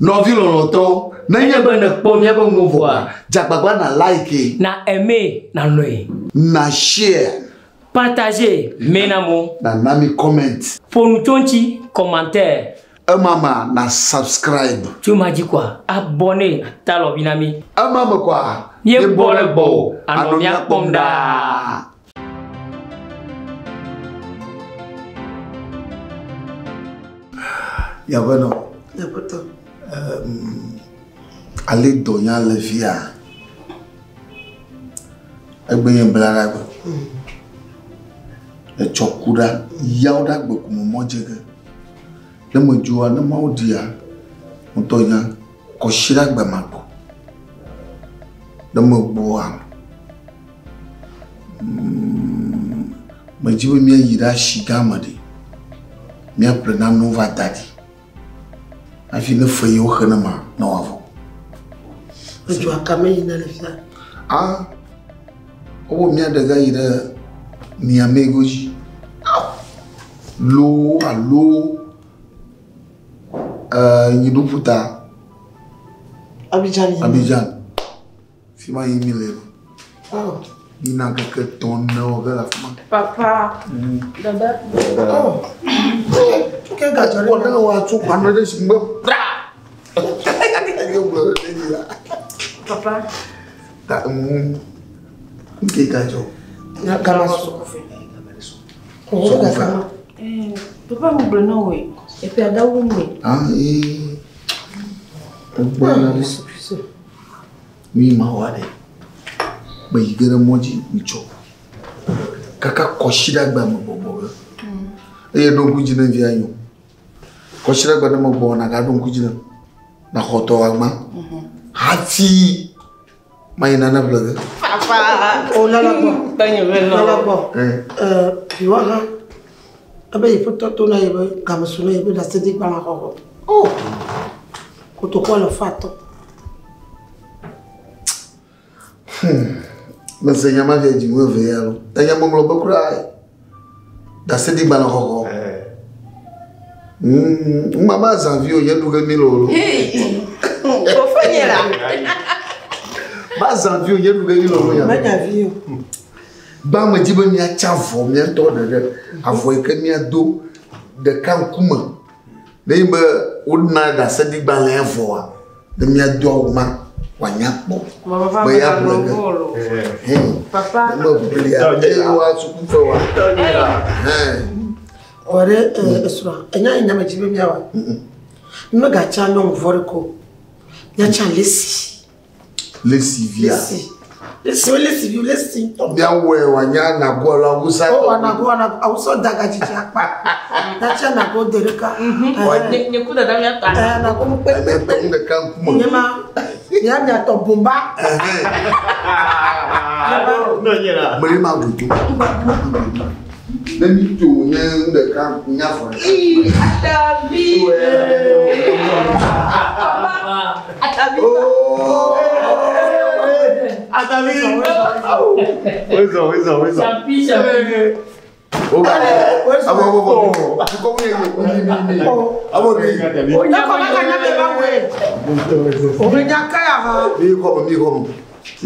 Novi loloto. Nanya bana pomia bongovoa. Jakbagba na like. Na aimer, na noi. Na share. Partager, menamo. Na nami comment. Pour nous tonti, commentaire. Mama na subscribe. Tu m'as dit quoi? Abonner. Talo binami. Mama quoi? Ye bole bo. Anomia pomda. Ya bueno. Ya poto. Ale donya le via. Egbe yen blaga gbe. E chokura yauda gbe kumo mojege. Le mojuwa na maudia. Mutonya ko shira gbe mapo. Le mogboa. Majibe mi yira shigamade. Mi aprena nova dadi. Afi ne foi o khanama na wavo. Je vois quand même dans le fiat. Ah. O mi adaga ira mi amegoji. Lo allo Yiduputa Abidjan. Fima yimile. Oh. Ina keke ton no la fima. Papa. Dada. Oh. Que gato ko na wa tu kwano de simba. Papa. Ta que gato. Na kama sokofe. Sokofe. Papa mo bleno we. E pe ada wo me. Ah mi ma wade. Ba yigere moji micho. Kaka koshida gba mo bobo. Don kujina via yo. Koshida gba mo bo na ga don kujina. Na hoto agma. Hati. Mayina na blog. Papa, oh la la bo. Tanyo velo. La la bo. Piwa abe ipoto to na yebe kamusuna yebe da sedi kwa ho. Oh. Kutokwa lo fato. Mas enya ma via jiwe velo. Enya mo mlo bakura. Da sedi bana ho. Mama zanvio yeduga milolo. Ko fanyera. Ba zanvio yeduga milolo ya. Manya vio. Ba ma jibe mi acha vo mi to de avo ke mi ado de kan kuma. De be udna da sedi bana envo a. De mi ado ma wanyakpo. Ba ya bolo. Papa. No blia. Wa sukufa wa. Ore esura enya ma jibe mi awa. Nno ga cha no voriko. Ya cha lesi. Lesi via. Lesi. Bia we wanya na go la wusa. Oh na go na awuso daga jiji apa. Ya cha na go dereka. Ne kuda da ya ta. Na go pe de kan kuma. Nyema. Ya nya to bomba. No nyera. Mari ma butu. Let me do the camp nyafo. Atabi. Atabi. Where's Chapisha.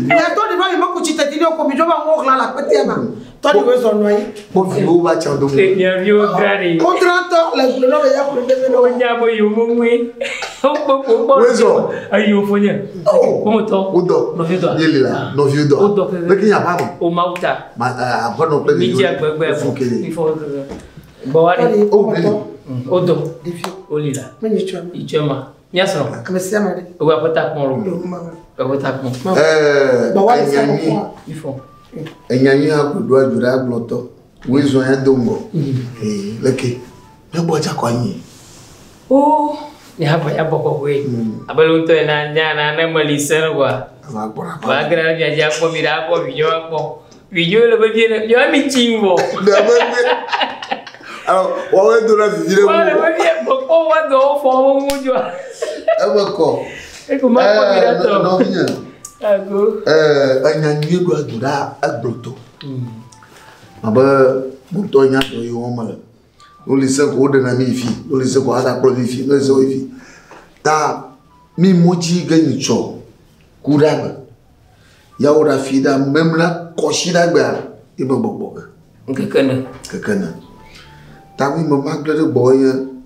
Ya to di ba mi ko chita ti ko mi jo ba ngo la pete ma. To di we so no yi. Ko fi o ba cha do mo. Ya vio grari. Contrato la no ya ko de no. Onya bo yu mumwe. Opo. Wezo. Ayo fonya. Como to? Odo. No vio do. Yele la, no vio do. Odo. Lekin ya pa mo. O mauta. Ma apa no play. Mi ji agbegbe fukele. Before. Bawari. Odo. Defio. Olila. Meni chama. Ichema. Nyasro. Amesia ma de. O apota kon ro. Apota kon. Bawari sa ko. Ifo. Enyanyi akudu ajura agloto. Wezo ya dombo. Leke. Me bo cha kwanyi. Oh, ni hapa ya boko we. Abalunto na nyana na malisera kwa. Agora. Ba gra ya ya ko mira ko video ko. Video le ba bien. Yo mi chimbo. Alors, on va donner la vidéo. Wale ba bien boko wa do fo mu jo. Abako. E ko ma ko mira to. No vinya. Ago. Enyanyi do ajura agloto. Aba muto nya do yo mala. No lise ko de na mi fi, no lise ko ada pro fi, no lise o fi. Ta mi moji gani cho kuraga ya ora fida memna koshida gba ibo gbogbo kekana tawi mo magre boy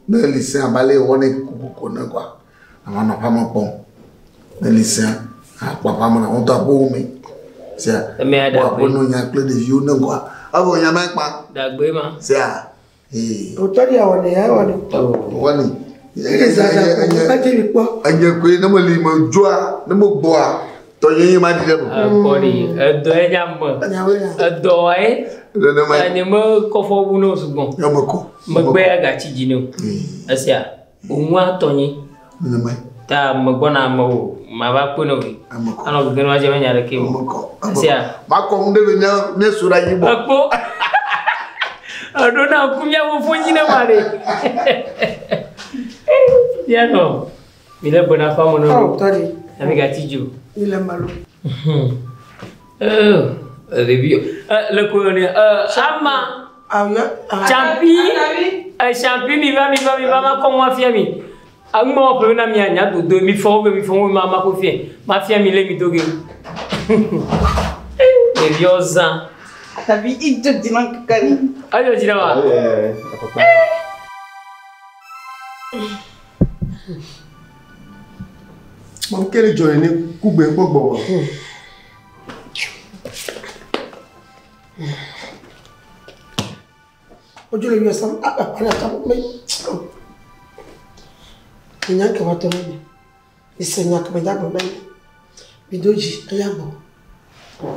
na lise abale woni kuko na kwa amana pamo pon na lise papa mo na on ta bo mi se wa bono nya kle de you na kwa abo nya ma pa dagbe ma se o tori awon ya woni anya ko na mo li mo joa na mo boa to yin ma di dem body do e jam do e ani mo ko fo buno sugbon yamako mo gbe aga ti jino asia onwa tonyin ta mo gbona mo ma ba pono wi ano bi gno aje manya re kemo asia ma ko nde be nya me sura yibo akpo adona kumya mo fonjina mare ya no mile bona famo no tori amiga tijo ile malo review le colonel ama champi mi va ma ko mo fia mi agmo pe na mi anya do mi fo ma ko fie ma fia mi le mi doge nerviosa tabi idjo dinan kani ayo jira wa mam kele joy ni kugbe gbogbo wa ojo le yo sam para ta me nya ka wa to ni isenya ka me da gbo be bidoji ayabo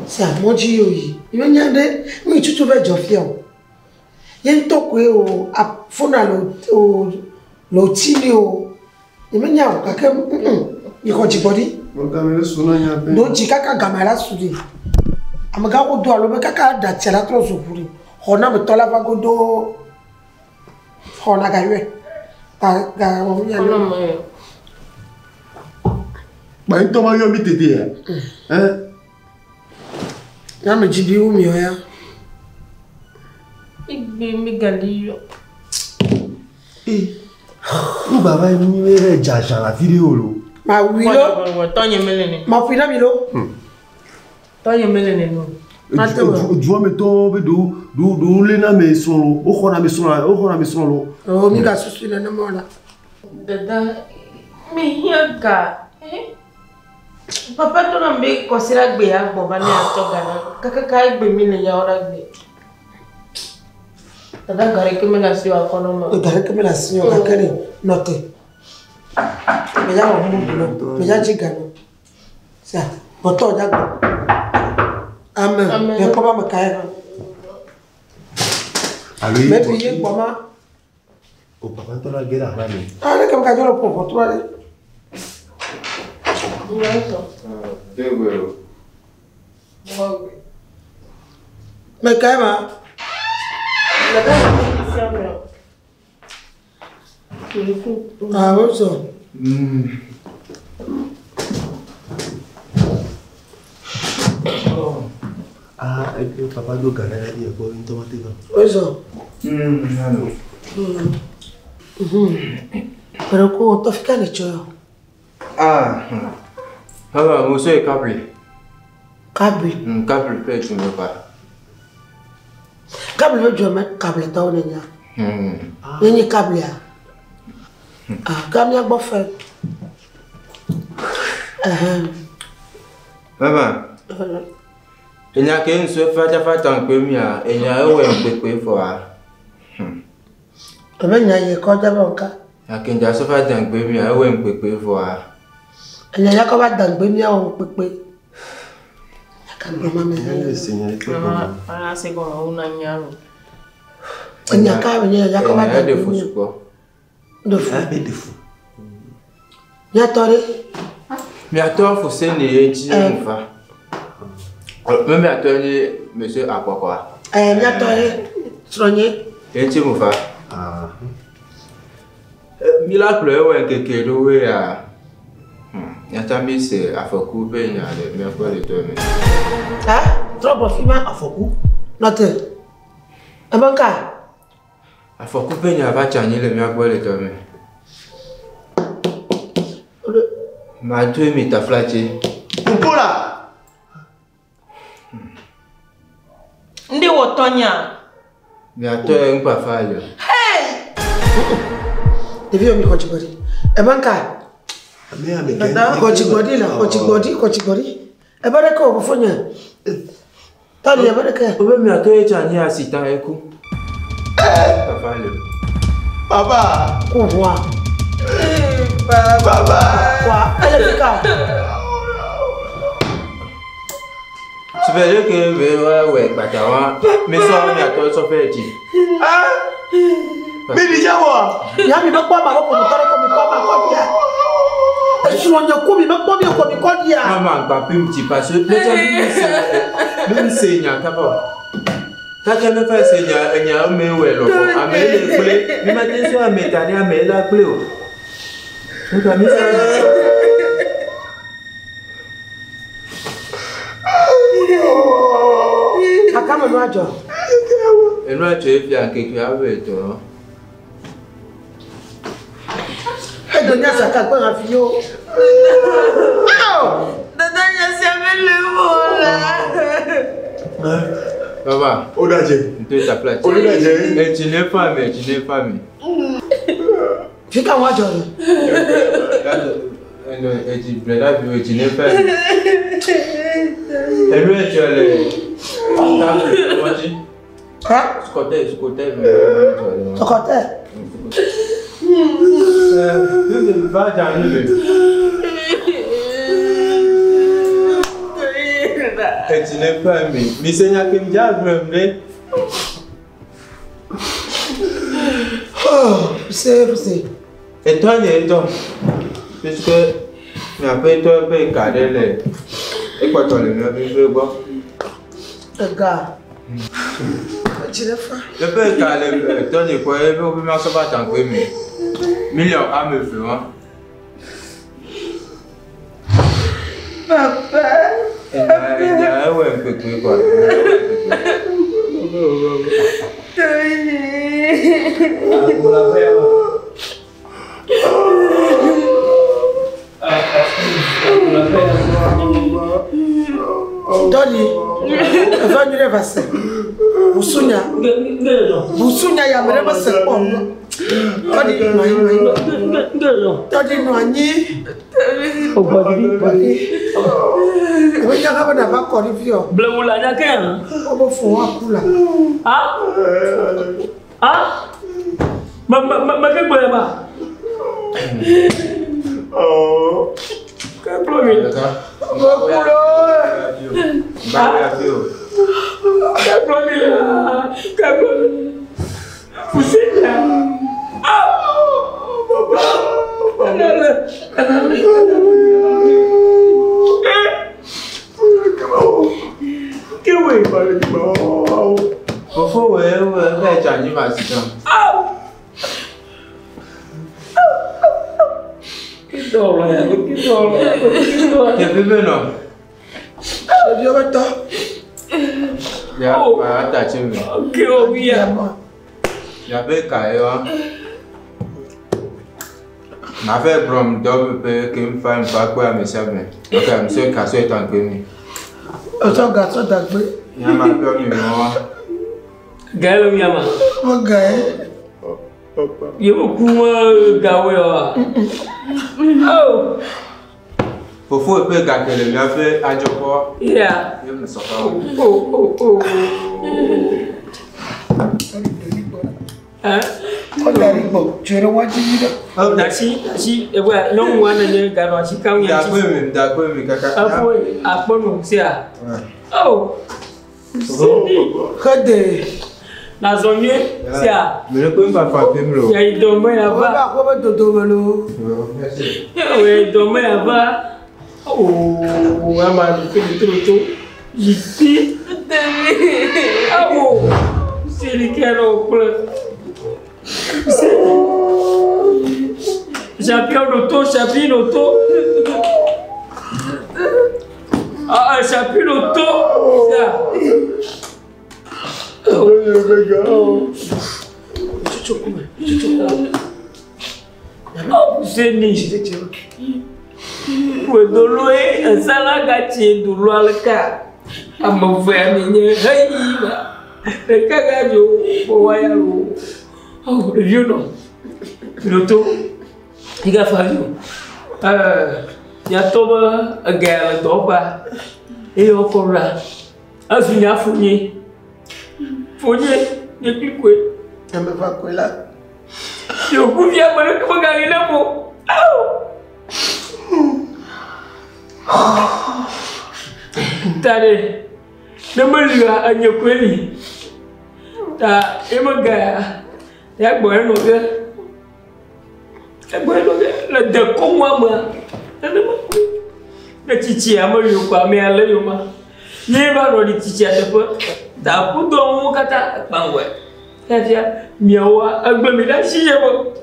si amoji yoyi ibe nya de mi tutu be jo fi o yen to ko o afuna lo tili o ibe nya o ka ke iko jibodi Mogamele suna nya pe no jikaka gamara suri amaga ko do alo be kaka da tela tro sufuri hona me tola va godo hona ga ywe ga o ya no ba into ma yo mi tete ya na me jibi u mi o ya igbe mi galiyo Ni baba mi we jaja la video lo. ma wilo tonye melene ma fina mi lo tonye melene no Ojuo me to be do le na me son lo. O khona me son lo. o mi ga susu le na mo la dada mi hiaga papa to na mbe ko sira gbe agbo ba ni atoga na kaka gbe mi le ya ora gbe dada gare ke me la si wa kono mo gare ke me la si o ka kere note me ya o mu bulo me ya jiga no sa boto ja gbo amen e ko ba me kai ro Ali. me bi ye ko ma O papa to la guerra na me. ale ke me ka jolo po to ale me kai ma wo so Papa do gana ya ko into mate ga. wo so pero ko to fica le cho Baba, mo se kabri. kabri Kabri pe tu me pa. kabri wo jo me kabri ta o nya ni kabri a kabri agbo fe Baba, enya ke nso fata npe mi a, enya ewe npepe fo a. to me nya ye ko ja bo nka Ya ke nja so fata npe mi a, ewe npepe fo a. enya ya ko ba dangbe mi o pepe kan mama me para se ko una nyaro enya ka enya ya ko ba Ya de dangbe fo mi suko. do fu be de fu. ya tore Mi ato fo se ni enji nfa. Me mi ato ni monsieur Akokwa. ya tore stronye Enji mufa. Miracle ewe keke do we a. Nyata mi se afoku be nya le me ko le to mi. trouble fima afoku note abanka Afoku be nya ba chanyi le me ko le to mi. Ma tu mi ta flaché. Pourquoi Ndi wotonya. Mi a toi un pas fallo. Hey! Devio mi kochibodi. Ebanka. Kochibodi la, kochibodi. Ebaraka obufonya. Tani ebaraka. Obe mi a toi chani assistant eku. Pas fallo. Papa. Kwa. Papa. Kwa, elefika. Tu veux dire que ouais, batawa, mais ça mi a toi so fait dit. Ah. Mais déjà moi. Yami bakwa ma ko mutare ko mi kwa ma ko dia. Esuonya ko mi bakwa mi ko mi ko dia. Maman, papi me dit parce que peut-être même seigneur d'abord. Quand tu me fais seigneur, il y a un mais ouais là. A mais les clés, mais maintenant sur la métanie a mais la clé. Donc a mis ça. Akama no ajo. Et nous tu es bien quelque avec toi. E do nya saka gba afio. Dada nyasi amele mola. Papa, Odaje. tu es ta place. Odaje. Et tu n'es pas mais tu n'es pas mais. Fika wa ajo. Et tu breda puis tu n'es pas. Et lui tu as les table, moi dis. Hein? Ce côté Sokote. Va dans le. Et tu n'es pas mais. Mais Seigneur qui me dit à me. Oh, c'est. Et toi, puisque tu n'as pas été un peu cadré les. Et quoi, tu as le mieux, je veux voir. Gars. Tu l'as fait. Je peux cadrer, toi, tu crois, je peux me sauver tant que mais. Million à me faire. Papa. Il y a un peu de quoi. Doni, va nous reverser. Busunya ya mere basa on. Doni no anyi. Body. We ya ga na ba ko review. Blewula nya kan. Obo fun wa kula. Ah? Ah? Ma ke gbe ba. Oh. Ka promi. Obo kulo. Ka promi. Fusinya. Ma fait brom double peu qui me fait pas quoi mais ça bien. OK, monsieur Kasso est en premier. Oso ga so dagbe. Ya ma pe mi mo. Gaelo yama. O ga e. Yebo kuma gawe wa. Oh. Fofo pe ga kele mi a fait ajopo. Yeah. Yo me so pa. Oh. Hein? O da ribo, jere waji ni. Dashi ewa no wana ne garo ashi kan ya chi. Da ko mi kaka. Apono sia. Oh. Kade. Na zonye sia. Me ko mba fa pemro. Ya idomo ya Ba ba. ko ba dodo melo. Merci. We idomo ya ba. Oh, ama ni truto. Ici. Ah oh. C'est le cœur plein. Champion auto. Ah, champion auto. Ça. Oh, c'est niche. Wedoloe Salaga Chi Dulualka. I'm a family. Hey, the Kagajo, Boyaru. Oh, you know. Luto, he got for you. Yatoba, a gal, a doba, Eokora, as we are for ye. For ye, you quit. I'm a vacuela. You put your money to Galileo. Oh! Tade, Namalia and your queen. Ta Emaga, that boy, no good. Let the Comama the Chichi Amaru, Pamela, never already teach at the foot. The Pudo Mokata, Bangway. Kaja, Miawa, a Bamida, she ever.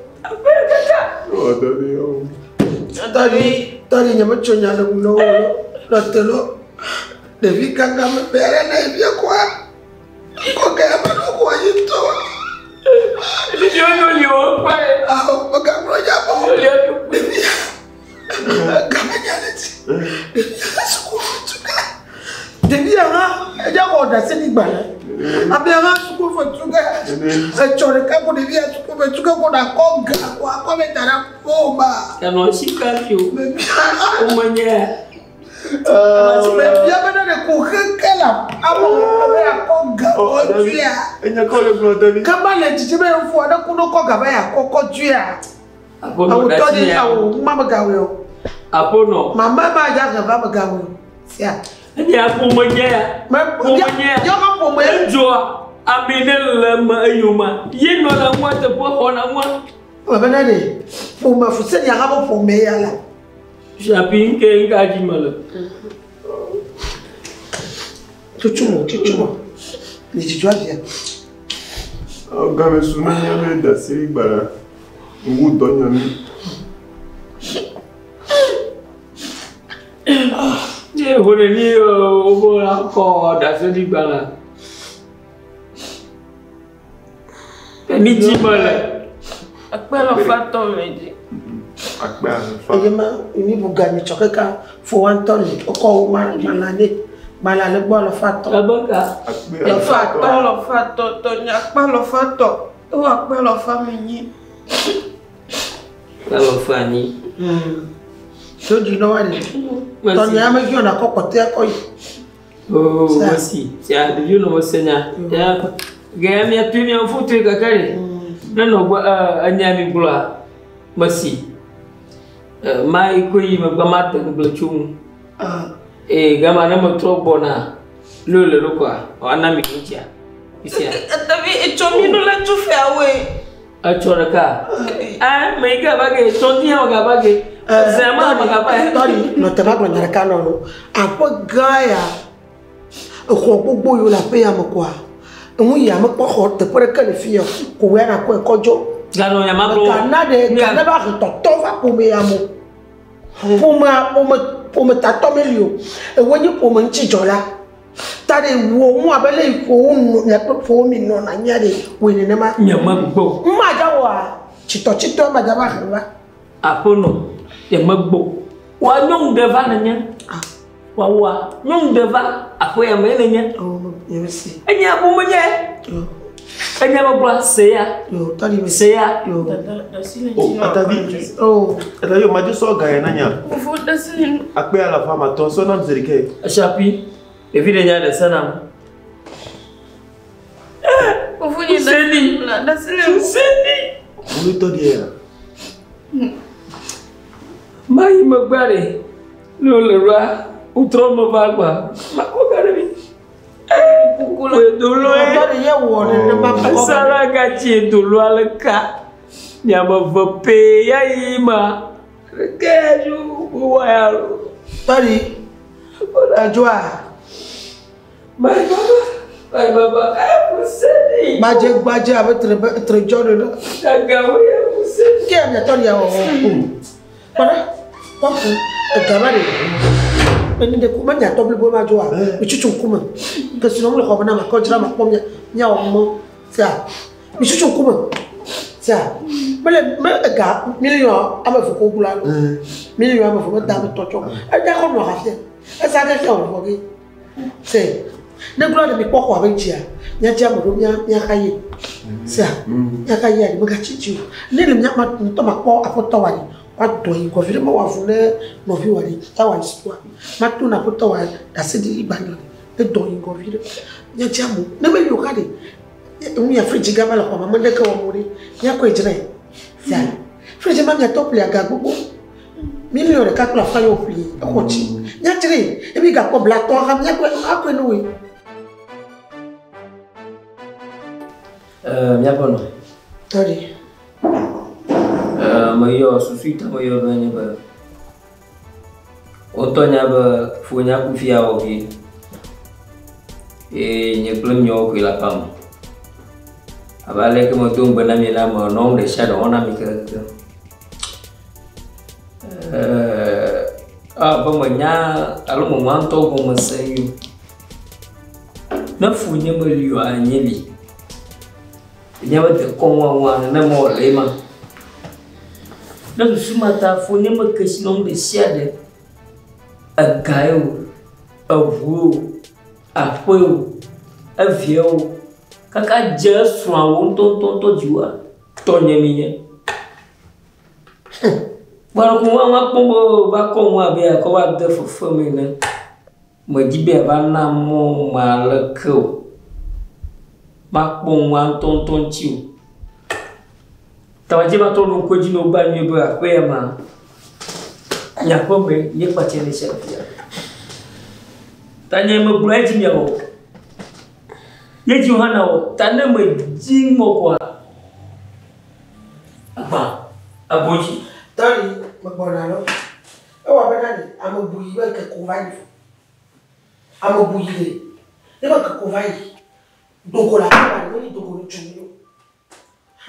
Tadi nyamachonya no ratelo de vikanga mbere na ibya kwa koka bado kwa yito Ndio ndio kwa ah magamro ya bo kama nyaleti Devia nga ja ko da seni gbala abia nga suko fo tuga e chore ka ko devia suko fo tuga ko da konga kwa ko betara bomba kano shikafyo umanye ya bana de ko kala abo ya konga o tuya enya ko le bro David kama le jibe fo da kuno ko gaba ya ko tuya apono dasi ya mama gawe apono mama ba ja ga ba gawe sia ni apomanye yo ka pomanye jo aminel ma ayuma yeno na mwate po hona mwa bana de poma fuseni ya ga pome ya la shopping ke ngaji mala tuchumo ni jijwa bia Game sunu nyame da siri gbara ngu do nyame ye hore ni obo ko da siri gbara ni jimala Akpelo fato meji. akpa fa Ejema ni bugani chokeka fo Anthony oko malane gbo lo fato abaka Lo fato to nya akpelo fato. O akpelo family. kalo fani so di no wale to nya me gyo na kokote ko yi oh wasi sia de no wasenya ya ga mi atuni afutu kakare nano gba anyami bula masi mai ko yi magama ta gbachum gama na motro bona lole lokwa wana mi kinja isia Tabi echomi no la tufe awe. achoraka mai ga bage tondi ha ga bage zema ga bage tori no te ba gbara ka no apo gaya ko gbogbo yo la pe ya mo kwa mu ya mo ko ho te pore ka le fi yo ko we na ko kojo gano ya mabro kana ba to to va ko me ya mo poma ta to melio e wonyi poma nchi jola tade wo mu abele fo nu ya fo mi no na nyade we ne ma nyamagbo ma jawa chito ma jaba khwa apono nyamagbo wa nyong deva nanya wa nyong deva apo ya mene nya oh yes enya bu menye enya magbo seya yo tadi seya yo atabi oh atayo maji so ga ya nanya Ufu dasili. akpe ala fa ma to so na mzerike shapi evide nya da sanam Ufu ni Seni. dasili. seni ulu to dia mai magbare lole ra utro mo bagba makogare bi Kukula. dulu tadi ye wo ne ma ko asara gachi dulu alka nyama vape ya ima keju buwayaru tadi ajwa mai baba puseni baje abe tre jodo na tagawe puseni ke ya tadi ya wo para papu gamare eni de kuma nya to blibo ma joa mi chuchu kuma ke sino mo ko na ma ko jira ma pom nya o mo sia mi chuchu kuma sia me ga million ama fo ko bula million ama fo me da me tocho e ja ko no ha se e sa ga se o fo gi se ne glo de mi poko aba chia nya tia mo nya kaye se nya kaye ni me ga chichu ne le nya ma to ma ko apoto wa ni wa do yi ko fi mo wa fu ne no fi wa ni ta wa iswa ma tu na poto wa da se di banyo e do yi ko fi nya tia mo ne me yo ka de mi ya fridge ga bala ko ma de ka wa mo ri nya ko ejire se fridge ma nya top le aga gugu million de ka la fa yo pli ko chi nya tire e bi ga ko bla to ha nya ko akwe no we Mia bono. Tadi. Mayo susuita mayo nanya ba. Otonya ba funya ku fia ogi. Nye klem nyo ku la pam. Abale ke mo tung bana mi la mo nom de shadow ona mi ke. Ba mo nya alo mo wanto ko mo sayu. Na funya mo liyo anyeli. Nyawa de kongwa na mo lema na sumata fo ne makasinom de siade agayo avu apoyo aviao kaka just swawon ton jiwa tonye miye bara ko wa pombo ba ko wa be ko wa de fo famina mo jibe ba na mo malako Makbon wan ton chiu. Tawaje ma to no ko jino ba mi ba ko ya ma. Nya ko me ye pa chene se ya. Tanya me braji mi o. Ye ji hana o, tanya me jin mo kwa. Apa? Aboji. Tadi magbona lo. E wa bana ni amabuyi ba ke ko vai. Amabuyi de. E ba ke ko vai. Dokola ba ni dokolo chumyo.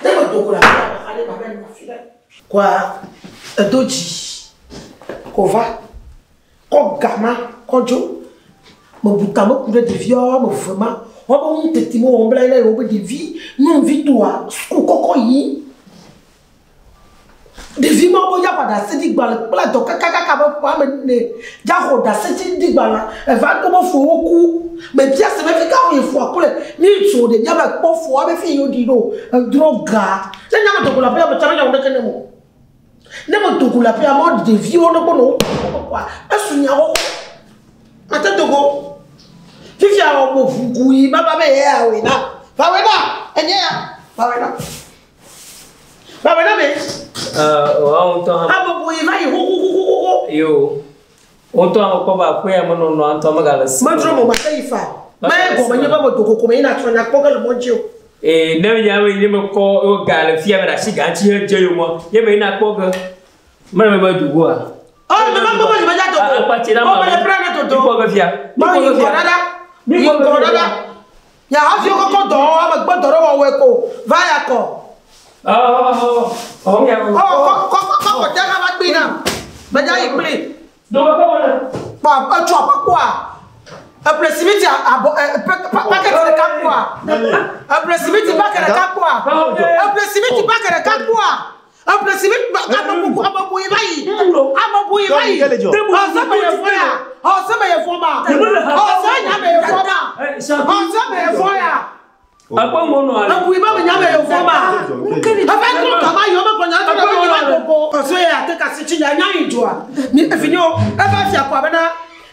Dema dokola ba ale ba ben mafila. Kwa doji. Kova. Ko gama kojo. Mo butamo ku de vio mo fema. O ba un tetimo o bla ina o be de vie, non vie toi. Ko koko yi. De vie mo boya pa da se digbala. Pla to kaka ba me ne. Ja ho da se digbala. E va ko mo fo oku. Mais bien c'est même quand il faut pour ni chaud de nyama ko fo abe fi yo di do droga se nyama to kula pe ba tara nyama de kenemo ne mo to kula pe amod de vie on ko no kwa asunya ho ata dogo fifi a mo fuku yi baba be ya we na enye ya ba we na be wa on to abo bo yi vai ho yo Oto ko ba ko ya mo no anto magala si. Mandro mo mataifa. Ma go manye ba mo to ko me na tona ko gal mo jio. Ne ya we ni mo ko o gal fi ya na shi ga chi he je yo mo. Ye me na ko ga. Ma me ba du go a. Me ba mo ba ja to. Pa ti na ma. Ba le prana to to. Ko ga fi ya. Ma yi ko dada. Mi ko dada. Ya ha fi ko do ma gbo do ro we ko. Va ya ko. Ya. Ko ja ga ba gbi na. Ba ja yi play. Donc, pas quoi? Un précipité paquet de quoi? Un précipité paquet de quoi? Un précipité paquet de quoi? Un précipité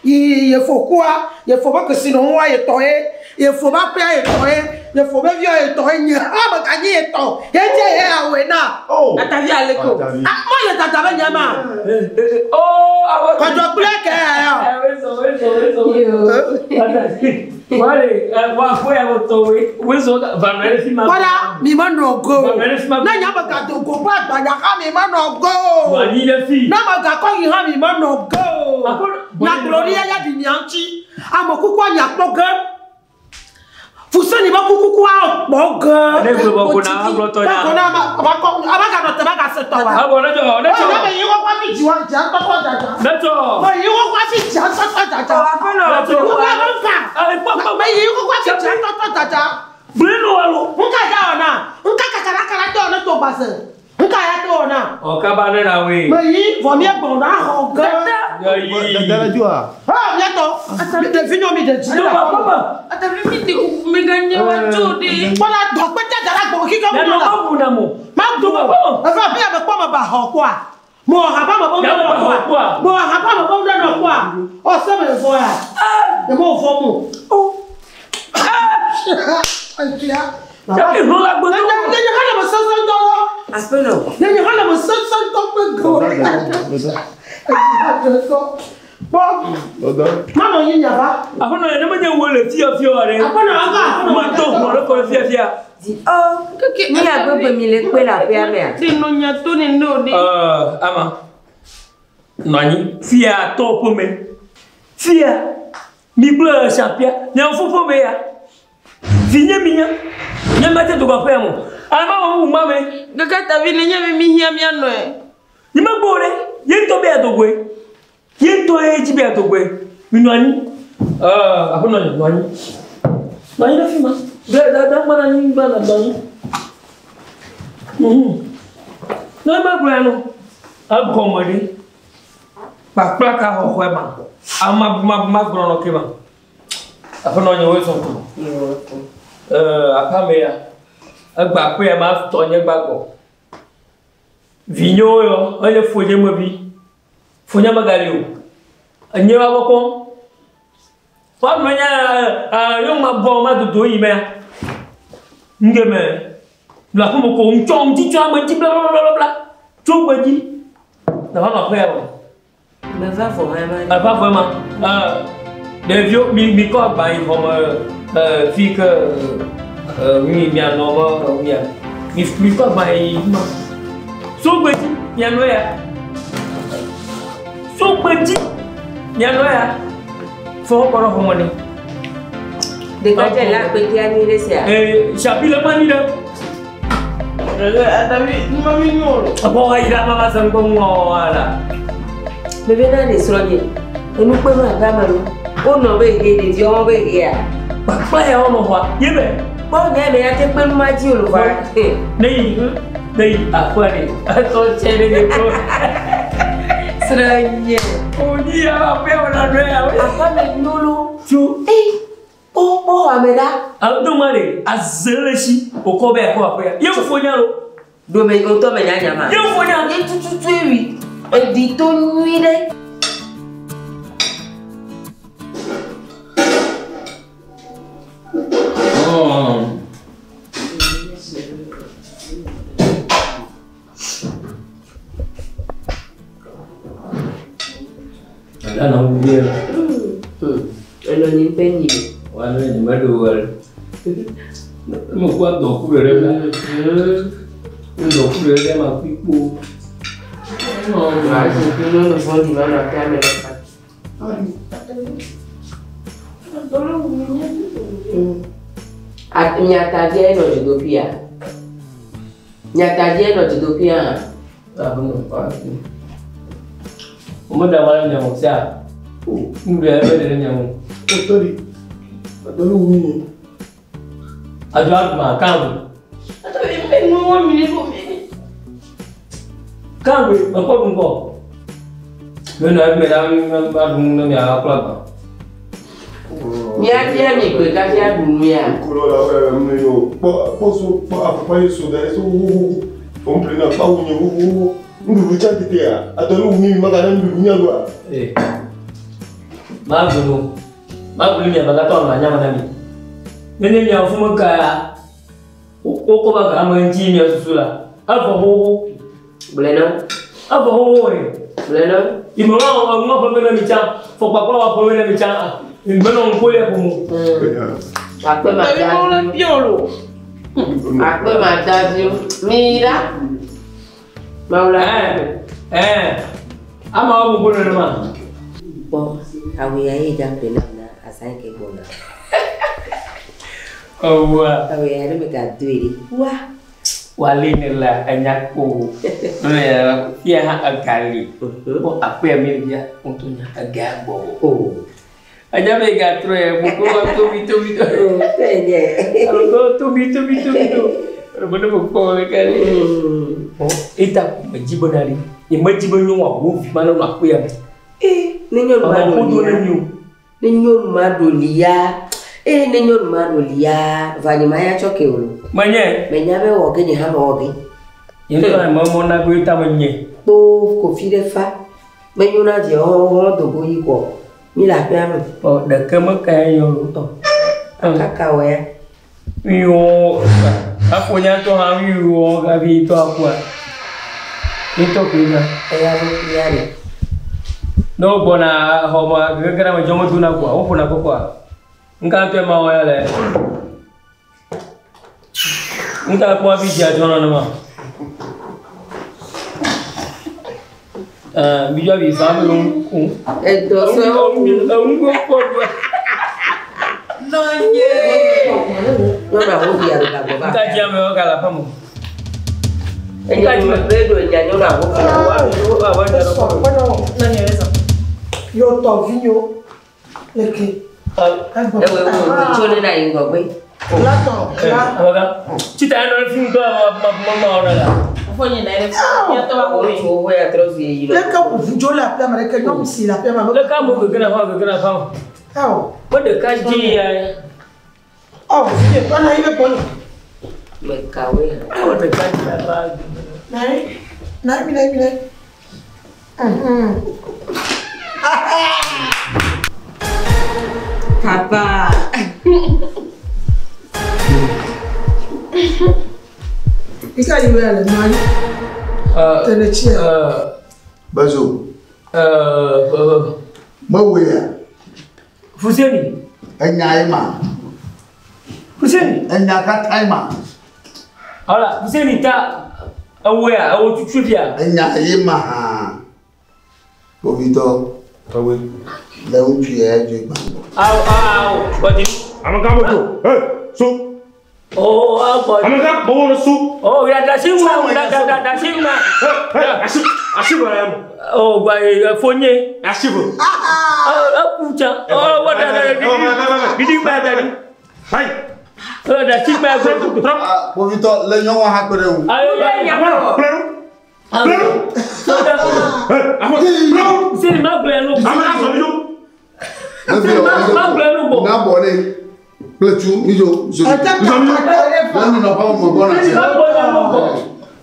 il faut quoi? Il faut pas que sinon on est toé. Il faut pas payer toé. Il faut pas vieux toé. Il faut pas gagner toé. Il y a un wena. Oh. Atavi à l'école. Ah moi le tata ben yama. Oh. Quand tu plais que. Wale wa ko ya toé. Wezo va mere fi ma. Voilà, mi mano go. Na nyaba ka to go pa ba ya ka mi mano go. Wa ni le fi. Na ma ga ko yi ha mi mano go. Na gloria ya di nyanchi amokuku anya kpoga fuseni ba kuku a kpoga ne go ba ko na agloto ya ba ko na ba ko abaga no te ba ka se to wa abo na jo na me yiwo kwa mi jiwa ja to ko jaja na to ba yiwo kwa fi ja to jaja ba na to ko ba nka ba yiwo kwa fi ja to jaja brino walo nka ja ona nka kakara kara to na to base kaya to na. O ka ba na we. Me yi vo mi gbon na ho ga. Ya yi. Dala jua. Ha, ya to. De finyo mi de ji. No ba. Ata mi de ku me ganye wa jodi. Bola do pe ta dara gbo ki ko Na mo no la. ba bu na mo. Ma do ba. E fa be be po mo ba ho kwa. Mo ha ba mo bo na kwa. Mo ha ba mo bo na kwa. O se me fo ya. E mo fo mo. Ai tia. Ja mi no la gbo. Ne ka mo so do. Aspeno. Ne ka mo so do pe go. Mama yin ya ba. Afono ne ma je wo le fio re. Afono aga. Ma to mo le ko fia. Oh, ni agbegbe mi le pe la pe ame. Ti no nya to ni no ni. Ama. Nani fia to po me. Fia mi bleu chapia. Nya fu po me ya. Vinya minya. Nya ma te to ko fe mo. Ama mo ma me. Gaga ta vi ni nya mi hia mi ano e. Ni ma gbore. Yen to be atogwe. Yen to e ji be atogwe. Mi nani. Afono nani. Nani na fima. Da mana ni bana bani. No ma brano. Ab komode. Pa plaka ho ma. Ma brono ke ma. Afono nyo we so to. Apa me ya. Agba pe ma to nye gbagbo. Vinyo yo, ole foje mo bi. Fonya magali o. Anye wa boko. Wa no nya yo ma bo ma do yi me. Ngeme. La ko mo ko nchom ti twa ma ti bla bla bla bla. Tu ba ji. Na va pe o. Me va fo ma. Pas vraiment. Les vieux mi ko ba yi comme fille que oui bien normal oui. Mi ko ba yi ma. So gbeji ya no ya. So gbeji ya no ya. Fo ko ro mo ni. De ka je la pe ti ani re se a. Chapile mani da. Ata mi mami no. Abo ai da mama san ko mo ala. Me be na de sro ye. Enu pe ma ga ma lo. O no be ge de ti o be ge a. Pa ya o mo wa. Ye be. Bo ne me ya te pe ma ji o lo fa. Nei akwari. To chere de ko. Sra ye. O ni ya pe o na do ya. Apa me nulu. Chu. O ameda. Do mare azeleshi o ko be ko apoya. Ye fo nya lo. Do me o to me nya nya ma. Ye fo nya. E tutu ewi. E di to nui de. Ada nak dia. Elo ni penyi. Wala ni madual. Mo kwa do ku re la. Do ku re ma pipo. No, ma so que no nos fue ni van a camera. Nyataje no Ethiopia. Nyataje no Ethiopia. Abang apa? Umur dah malam nyamuk siapa? Muda apa dia nyamuk? Tadi umi. Ajar makan. Ata mi no mi ni bo mi. Kan apa pun kau? Mana medan badung ni apa apa? Nya dia mi pe ka sia dunia. Kulo la yo. Poso apa yeso da eso. Omprena pa unyo. Ndu cha titia. Atolu umi magana ndu nya lwa. Mabu ni apa kata orang nyama nami. Nene ni afumu kaya. Oko baga amanji ni asusula. Alfa ho. Bleno. Alfa ho. Bleno. Imora ngwa pamela micha. Fo papa wa pamela micha. Mbeno ngole kumu. Apa Tapi mau mata? la piolo. Apa mata sih? Mira. Maula. Ama wabu kuna nama. Bo, awi ayi jampe na asanke bona. Wah. Awi ayi me ka duiri. Wah. Wali ni lah anakku. Ya, dia akali. Oh, apa yang dia untuknya agak bobo. Oh. Aja mega troye buku tu. Penye. Kalau tu. Benar-benar kali. Ita majibonari. Imajibonyo wa wo mana na ko ya. Nenyo madolia. Nenyo madolia. Vani maya choke ulu. Manye. Menyabe woge ni hama woge. Yendo na mama na go ita manye. Bo ko fire fa. Menyo na je ho do go yiko. Mi la pe am. O da kama kaya yo to. Kaka we. Yo afonya to ha yo ga bi to akwa. Ito kuina. Ya bo yari. No bona homa gagara ma jomo duna kwa opo na kwa nka ma wa le nka kwa bi ja jono na ma bi ja bi fa mi ku Do so ngo ko no ye no na ho dia la go ba nka ja me o kala pamu nka ji redo nya no na ho wa No niweza. Yo to vinyo. Leke. Ewe chole na ingogwe. Lato. Awaga. Chita no fin do ma ora la. Fonye na ile. Ya to ba ko mi. O we atrozi yiro. Leka vinyo la pe ma leke no si la pe ma. Le ka mo gana fa. Aw. Ko de ka ji ya. Aw, vinyo pa na ile pon. Me kawe. Ko de ka ji ba. Nai mi. Papa. Ika iwe ale mani. Tenechia. Bazo. Mawea. Fuseni. Enyaima. Fuseni. Enyaka taima. Ala, Fuseni ta awea, awo tuchuvia. Enyaima. Bovito. Awe. Le untu ye ju gbangbo. Body. Amaka moto. So. Oh, body. Amaka mo so. Oh, ya da shima, da shima. Ashibu ya. Oh, gwa fonye. Ashibu. Akucha. Oh, what da gidi ba da ni. Hai. Da shima go. Bovito le nyon wa hakore wu. Ayo ya ya. Sini ma gbe lu. Amaka so mi do. Ma gbe lu bo. Na bo ni. Pletu ijo. Nani na pa mo bona se.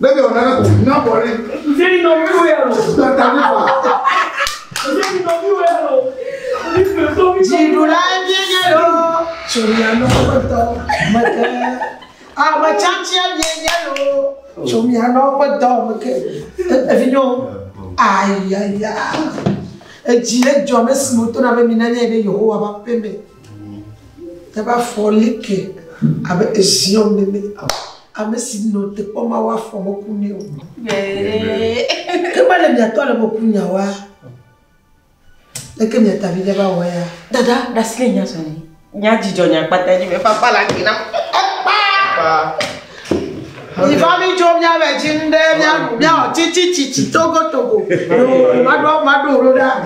Lebe ona na bo ni. Sini no mi we lo. Tani fa. Sini no mi we lo. Jidula nyelo. Chomia no kwato. Maka. Ma chanchia nyelo. Chomia no kwato maka. Evinyo. Ay. Ejile jo mesimoto na be minanya ebe Yehowa ba pembe. Taba folike abe ezion meme. Ame sino te poma wa fomo kunyo. Kema le biato le bokunya wa. Leke mi atavile ba wa ya. Dada, dasile nya so ni. Nya jijo nya pata ni me papa la kina. Ifami jo nya be jinde nya chichi togo. No, mado roda.